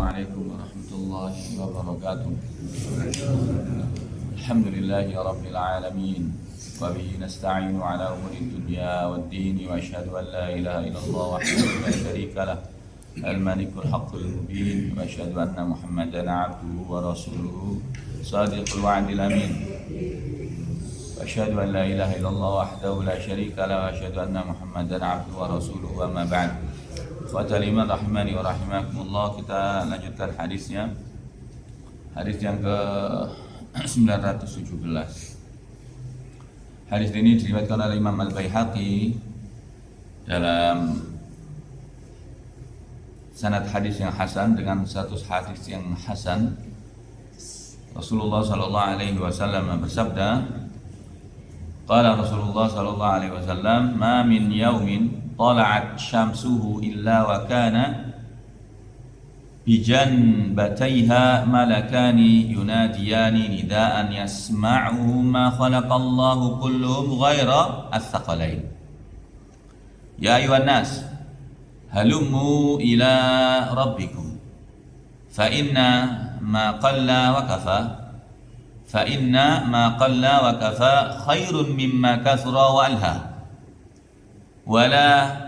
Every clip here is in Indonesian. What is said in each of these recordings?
Assalamualaikum warahmatullahi wabarakatuh. Alhamdulillahi rabbil alamin. Wa bihi nasta'inu ala umuri dunya waddin. Wa asyhadu an la ilaha illallah wahdahu la syarika lah, al-malikul haqqul mubin. Wa asyhadu anna Muhammadan abduhu wa rasuluhu shadiqul wa'dil amin. Wa asyhadu an la ilaha illallah wahdahu la syarika lah, wa asyhadu anna Muhammadan abduhu wa rasuluhu. Wa ma ba'd. Fatal iman rahimani wa rahimakumullah. Kita lanjutkan hadisnya. Hadis yang ke 917. Hadis ini diriwayatkan oleh Imam Al-Baihaqi dalam sanad hadis yang hasan dengan status hadis yang hasan. Rasulullah sallallahu alaihi wasallam bersabda, qala Rasulullah sallallahu alaihi wasallam, ma min yaumin tala'at syamsuhu illa wa kana bijanbatayha malakani yunadiyani nidaan yasma'uhu ma khalaqallahu kulluhum ghaira ats-tsaqalain. Ya ayuhan nas, halummu ila rabbikum fa inna ma qalla wa kafa fa inna ma qalla wa kafa khairun mimma kathura wa alha. Wala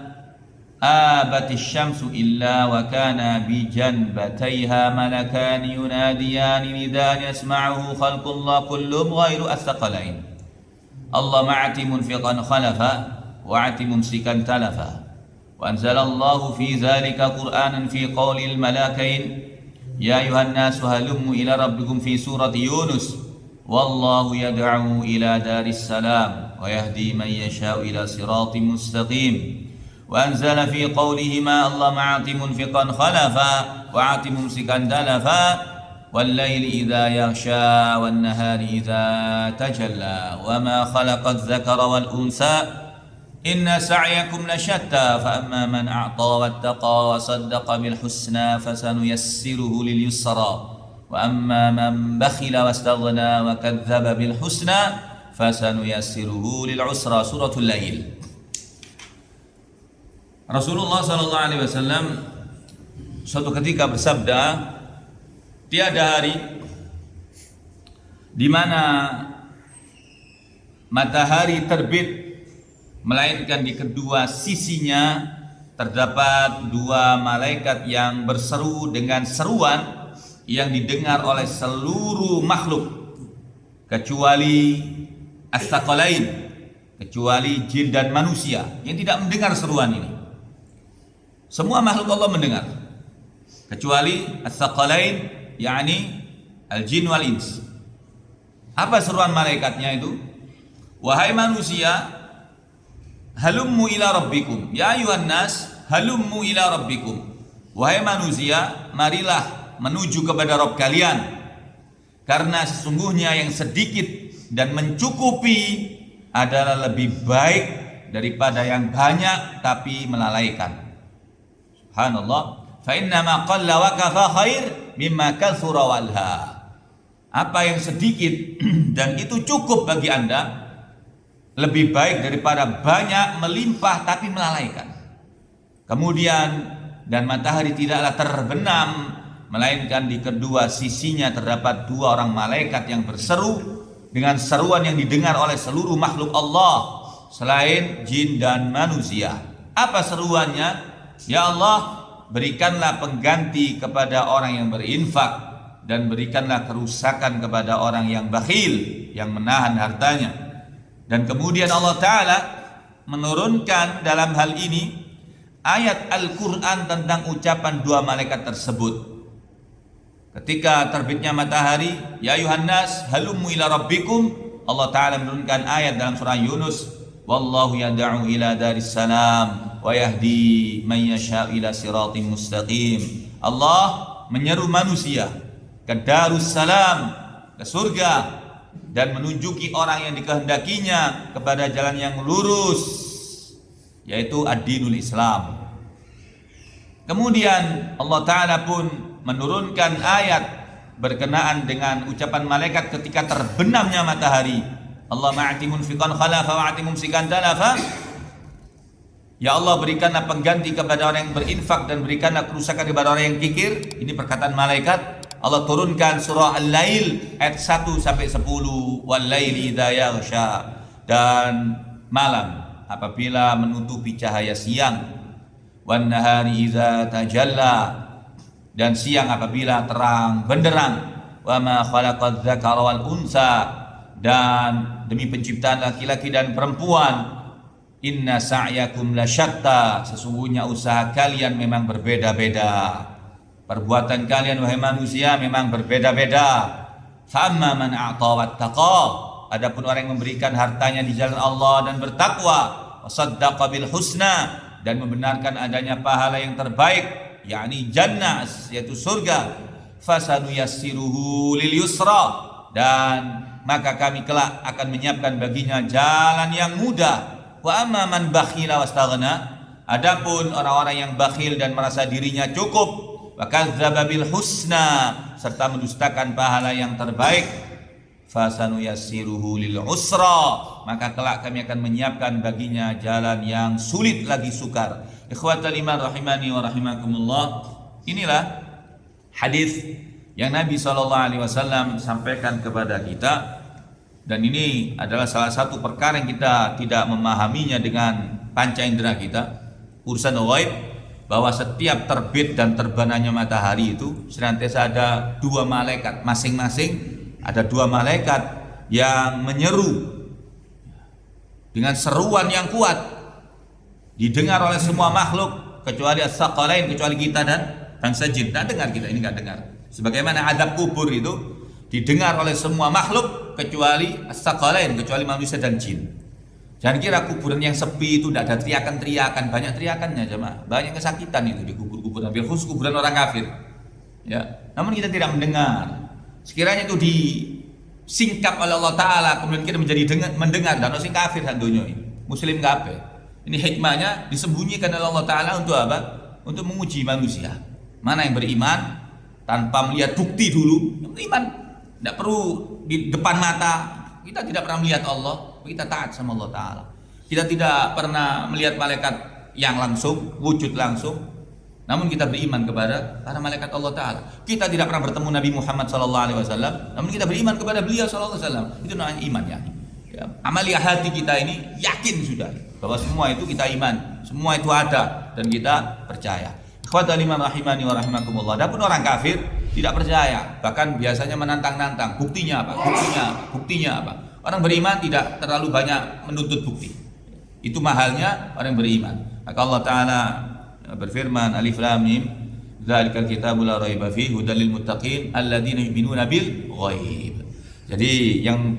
abati syamsu illa wa kana bi janbatayha malakani yunadiyani nidaan yasma'uhu khalqullah kullum ghairu ats-tsaqalain. Allah ma'ati munfiqan khalafa wa ati mumsikan talafa. Wa anzalallahu fi dzalika qur'anan fi qaulil malakain ya ayuhan nasu halummu ila rabbikum fi surati Yunus. Wallahu yad'u ila daris salam wa yahdi man yasha'u ila siratin mustaqim. Wa anzala fi qawlihima Allah ma'ati munfiqan khalafa wa ati mumsikan talafa wal layli idha yaghsha wan nahari idha tajalla wa ma khalaqa adh-dhakara wal unsa inna sa'yakum lashatta fa amma man a'ta wattaqa wa saddaqa bil husna fasanuyassiruhu lil yusra wa amma man bakhila wastaghna wa kadzdzaba bil husna fasanuyassiruhu lil usra. Suratul Lail. Rasulullah sallallahu alaihi wasallam suatu ketika bersabda, tiada hari di mana matahari terbit melainkan di kedua sisinya terdapat dua malaikat yang berseru dengan seruan yang didengar oleh seluruh makhluk kecuali ats-tsaqalain, kecuali jin dan manusia yang tidak mendengar seruan ini. Semua makhluk Allah mendengar kecuali ats-tsaqalain, yakni al-jin wal ins. Apa seruan malaikatnya itu? Wahai manusia, halummu ila rabbikum. Ya ayuhan nas, halummu ila rabbikum. Wahai manusia, marilah menuju kepada Rabb kalian, karena sesungguhnya yang sedikit dan mencukupi adalah lebih baik daripada yang banyak tapi melalaikan. Subhanallah. Fa inna ma qalla wa kafa khair mimma kathura walha. Apa yang sedikit dan itu cukup bagi Anda lebih baik daripada banyak melimpah tapi melalaikan. Kemudian, dan matahari tidaklah terbenam melainkan di kedua sisinya terdapat dua orang malaikat yang berseru dengan seruan yang didengar oleh seluruh makhluk Allah selain jin dan manusia. Apa seruannya? Ya Allah, berikanlah pengganti kepada orang yang berinfak dan berikanlah kerusakan kepada orang yang bakhil, yang menahan hartanya. Dan kemudian Allah Ta'ala menurunkan dalam hal ini ayat Al-Quran tentang ucapan dua malaikat tersebut. Ketika terbitnya matahari, ya ayuhan nas halummu ila rabbikum, Allah Ta'ala menurunkan ayat dalam surah Yunus, wallahu yad'u ila daris salam wa yahdi man yasha'u ila siratin mustaqim. Allah menyeru manusia ke darus salam, ke surga, dan menunjuki orang yang dikehendakinya kepada jalan yang lurus, yaitu ad-dinul Islam. Kemudian Allah Ta'ala pun menurunkan ayat berkenaan dengan ucapan malaikat ketika terbenamnya matahari. Allah ma'ati munfiqan khalafa wa ati mumsikan talafa. Ya Allah, berikanlah pengganti kepada orang yang berinfak dan berikanlah kerusakan kepada orang yang kikir. Ini perkataan malaikat. Allah turunkan surah Al-Lail ayat 1 sampai 10. Wal laili idza yaghsha, dan malam apabila menutupi cahaya siang. Wan nahari idza tajalla, dan siang apabila terang benderang. Wa ma khalaqadz dzakara wal unsa, dan demi penciptaan laki-laki dan perempuan. Inna sa'yakum lasyatta, sesungguhnya usaha kalian memang berbeda-beda. Perbuatan kalian wahai manusia memang berbeda-beda. Famma man a'ta wattaqa, adapun orang yang memberikan hartanya di jalan Allah dan bertakwa, wasaddaqa bil husna, dan membenarkan adanya pahala yang terbaik, yakni jannah, yaitu surga, fasanuyassiruhu lil yusra, dan maka kami kelak akan menyiapkan baginya jalan yang mudah. Wa amma man bakhila wastaghna, adapun orang-orang yang bakhil dan merasa dirinya cukup, wa kadzdzaba bil husna, serta mendustakan pahala yang terbaik, fasanuyassiruhu lil usra, maka kelak kami akan menyiapkan baginya jalan yang sulit lagi sukar. Ikhwatal iman rahimani wa rahimakumullah, inilah hadis yang Nabi SAW sampaikan kepada kita. Dan ini adalah salah satu perkara yang kita tidak memahaminya dengan panca indera kita, urusan ghaib, bahwa setiap terbit dan terbenamnya matahari itu senantiasa ada dua malaikat, masing-masing ada dua malaikat yang menyeru dengan seruan yang kuat, didengar oleh semua makhluk kecuali as-saqalain, kecuali kita dan bangsa jin. Tidak dengar kita, ini nggak dengar. Sebagaimana azab kubur itu didengar oleh semua makhluk kecuali as-saqalain, kecuali manusia dan jin. Jangan kira kuburan yang sepi itu tidak ada teriakan-teriakan, banyak teriakannya jemaah, banyak kesakitan itu di kubur-kuburan, khusus kuburan orang kafir. Ya, namun kita tidak mendengar. Sekiranya itu disingkap oleh Allah Taala, kemudian kita menjadi mendengar, dan orang kafir dunia ini, muslim kafir. Ini hikmahnya disembunyikan oleh Allah Taala untuk apa? Untuk menguji manusia. Mana yang beriman tanpa melihat bukti dulu, yang beriman tidak perlu di depan mata. Kita tidak pernah melihat Allah, kita taat sama Allah Ta'ala. Kita tidak pernah melihat malaikat yang langsung, wujud langsung, namun kita beriman kepada para malaikat Allah Ta'ala. Kita tidak pernah bertemu Nabi Muhammad SAW, namun kita beriman kepada beliau SAW. Itu namanya iman ya. Amalia hati kita ini yakin sudah bahwa semua itu kita iman, semua itu ada dan kita percaya. Ikhwatal iman rahimani wa rahimakumullah. Adapun orang kafir tidak percaya, bahkan biasanya menantang-nantang. Buktinya apa? Buktinya apa? Orang beriman tidak terlalu banyak menuntut bukti. Itu mahalnya orang beriman. Maka Allah Ta'ala berfirman, Alif Lam Mim, Dzalikal kitabu la raiba fihi hudal lil muttaqin alladzina yu'minuna bil ghaib. Jadi yang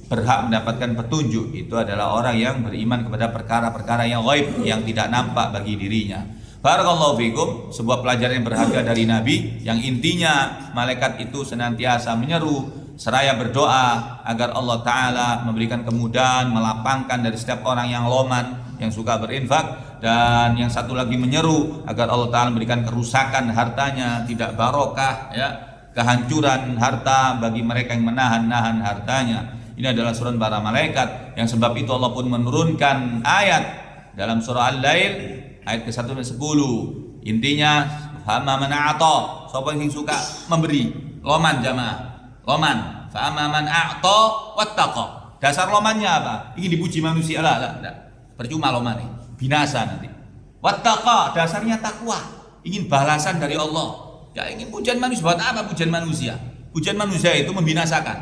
berhak mendapatkan petunjuk itu adalah orang yang beriman kepada perkara-perkara yang ghaib, yang tidak nampak bagi dirinya. Barakallahu fikum, sebuah pelajaran yang berharga dari Nabi, yang intinya malaikat itu senantiasa menyeru seraya berdoa agar Allah Ta'ala memberikan kemudahan, melapangkan dari setiap orang yang loman, yang suka berinfak, dan yang satu lagi menyeru agar Allah Ta'ala memberikan kerusakan hartanya, tidak barokah, ya, kehancuran harta bagi mereka yang menahan-nahan hartanya. Ini adalah surat para malaikat, yang sebab itu Allah pun menurunkan ayat dalam surah Al-Lail ayat ke-1 dan 10. Intinya fama man a'ta, sapa yang suka memberi, loman jamaah. Loman, fama man a'ta wattaqa. Dasar lomannya apa? Ingin dipuji manusia lah. Percuma loman ini, binasa nanti. Wattaqa, dasarnya takwa, ingin balasan dari Allah. Ya ingin pujian manusia, buat apa pujian manusia? Pujian manusia itu membinasakan,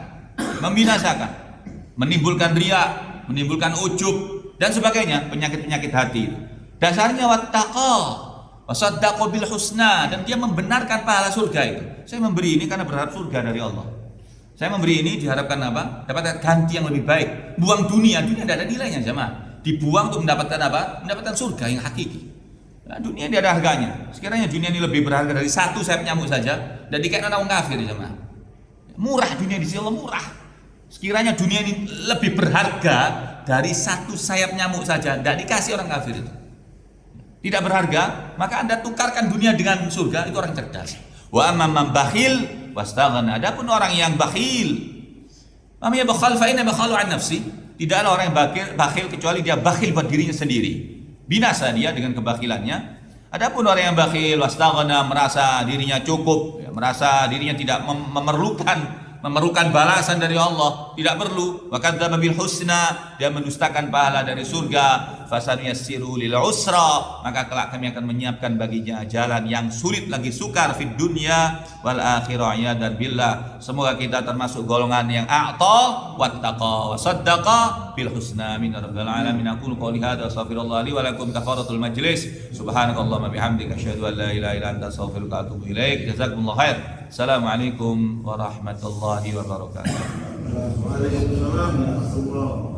menimbulkan riya, menimbulkan ujub dan sebagainya, penyakit-penyakit hati itu. Dasarnya wattaqa wasaddaqa bil husna, dan dia membenarkan pahala surga itu. Saya memberi ini karena berharap surga dari Allah. Saya memberi ini diharapkan apa? Dapat ganti yang lebih baik. Buang dunia tidak ada nilainya jemaah. Dibuang untuk mendapatkan apa? Mendapatkan surga yang hakiki. Nah, dunia tidak ada harganya. Sekiranya dunia ini lebih berharga dari satu sayap nyamuk saja, dan dikaitkan orang kafir jemaah. Murah dunia di sisi Allah, murah. Sekiranya dunia ini lebih berharga dari satu sayap nyamuk saja, tidak dikasih orang kafir itu. Tidak berharga, maka Anda tukarkan dunia dengan surga, itu orang cerdas. Wa amman bakhil wastaghna, adapun orang yang bakhil, fa inna bakhalu an nafsi, tidaklah orang yang bakhil kecuali dia bakhil buat dirinya sendiri. binasa dia dengan kebakilannya. Adapun orang yang bakhil wastaghna, merasa dirinya cukup, ya, merasa dirinya tidak memerlukan balasan dari Allah, tidak perlu, wa kadzdzaba bil husna, dia mendustakan pahala dari surga, fasanuyassiru lil usra, maka kelak kami akan menyiapkan baginya jalan yang sulit lagi sukar fid dunya wal akhirah dan billah. Semoga kita termasuk golongan yang a'ta wattaqa wa saddaqa bil husna. Amin ya rabbal alamin. Aqulu qouli hadza astaghfirullah li wa lakum kafaratul majlis. Subhanakallahumma bihamdika asyhadu an la ilaha illa anta astaghfiruka wa atubu ilaik. Jazakumullahu khair. Assalamualaikum warahmatullahi wabarakatuh. Waalaikumsalam warahmatullahi wabarakatuh.